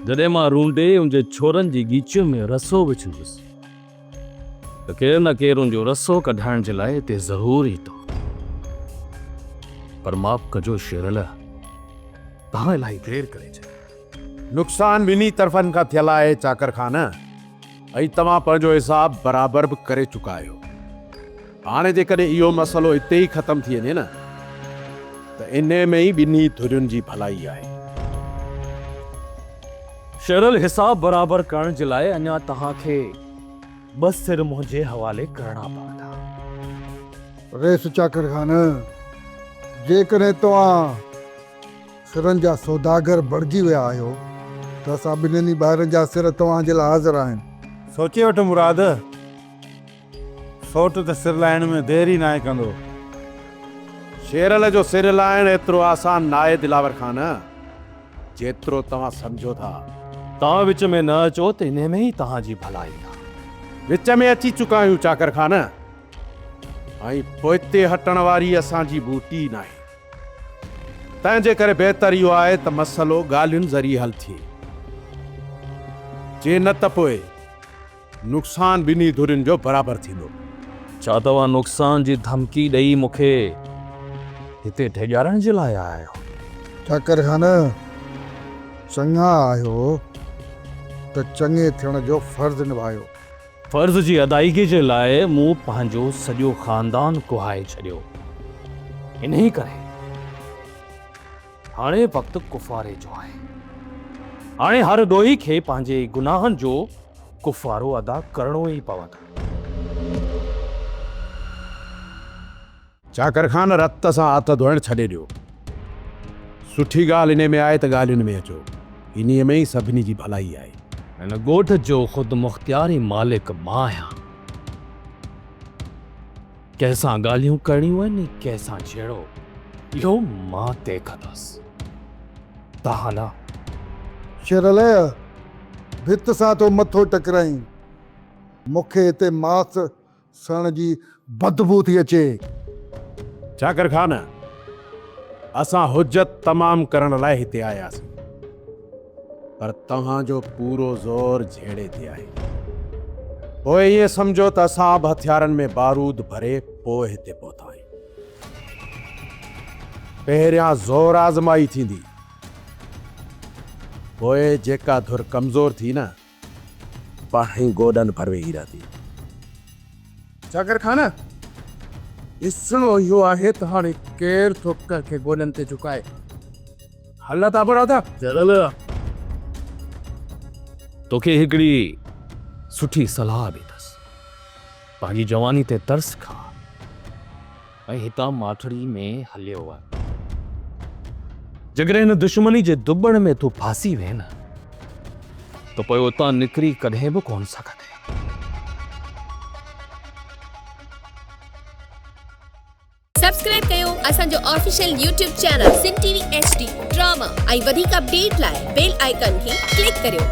जॾहिं मां रूंडे उनजे छोरनि जी गीचियुनि में रसो विझंदुसि त केरु न केरु उनजो रसो कढाइण जे लाइ हिते ज़रूर ईंदो। पर माफ़ कजो शेरल, तव्हां इलाही देरि करे छॾी। नुक़सान ॿिन्ही तरफ़नि खां थियल आहे चाकर खान, ऐं तव्हां पंहिंजो हिसाब बराबरि बि करे चुका आहियो। हाणे जेकॾहिं इहो मसइलो हिते ई ख़तमु थी वञे न त इन में ई ॿिन्ही धुरियुनि जी भलाई आहे। शेरल, हिसाब बराबरि करण जे लाइ अञा तव्हांखे ॿ सिर मुंहिंजे हवाले करणा पवंदा। रेस चाकर खान, जेकॾहिं तव्हां सिरनि जा सौदागर बणिजी विया आहियो त असां ॿिन्हिनि ॿाहिरनि जा सिर तव्हांजे लाइ हाज़िर आहिनि। सोचे वठो मुराद, सोट त सिर लाहिण में देरि ई नाहे कंदो। शेरल जो सिर लाहिण एतिरो आसान न आहे दिलावर खान, जेतिरो तव्हां सम्झो था। तव्हां विच में न अचो त इन में ई तव्हांजी भलाई आहे। विच में अची चुका आहियूं चाकर खान, ऐं पोइते हटण वारी असांजी बूटी न आहे। तंहिंजे करे बहितर इहो आहे त मसइलो ॻाल्हियुनि ज़रिए हल थिए, जे न त पोइ नुक़सान ॿिन्ही धुरियुनि जो बराबरि थींदो। छा तव्हां नुक़सान जी धमकी ॾेई मूंखे हिते ढेॼारण जे लाइ आया आहियो? चाकर खान, चङा आहियो त चङे थियण जो फर्ज़ निभायो। फर्ज़ जी अदायगी जे लाइ मूं पंहिंजो सॼो ख़ानदान कुहाए छॾियो। इन ई करे हाणे वक़्तु कुफ़ारे जो आहे। हाणे हर ॾोही खे पंहिंजे गुनाहनि जो कुफ़ारो अदा करणो ई पवंदो। चाकर खान, रत सां हथ धोइण छॾे ॾियो। सुठी ॻाल्हि इन में आहे त ॻाल्हियुनि में अचो, इन्हीअ में ई सभिनी जी भलाई आहे। हिन ॻोठ जो ख़ुदि मुख़्तियारी मालिक मां आहियां। कंहिंसां ॻाल्हियूं करणियूं आहिनि, कंहिंसां जहिड़ो, इहो मां तइ कंदुसि, तव्हां न। शेरल, भित सां तो मथो टकराई, मूंखे हिते मांस सण जी बदबू थी अचे। चाकर खान, असां हुज्जत तमामु करण लाइ हिते आयासीं, पर तव्हांजो पूरो ज़ोर झेड़े ते आहे। पोइ ईअं सम्झो त असां बि हथियारनि में बारूद भरे पोइ हिते पहुता आहियूं। पहिरियां ज़ोर आज़माई थींदी, पोइ जेका धुर कमज़ोर थी न, पाण ई गोॾनि भर वेही रहंदी। चाकर खान, ॾिसणो इहो आहे त हाणे केरु थो कंहिंखे गोॾनि ते झुकाए। हल था बरादा। शेरल, तोखे हिकिड़ी सुठी सलाह बि अथसि। पंहिंजी जवानी ते तरस खा ऐं हितां माठड़ी में हलियो आहे। जेकॾहिं हिन दुश्मनी जे दुॿण में तूं फासी वए न, त पोइ उतां निकिरी कॾहिं बि कोन सघंदे। सब्सक्राइब कयो असांजो official YouTube channel Singh TV HD drama ऐं वधीक अपडेट लाइ बेल आइकन खे क्लिक करियो।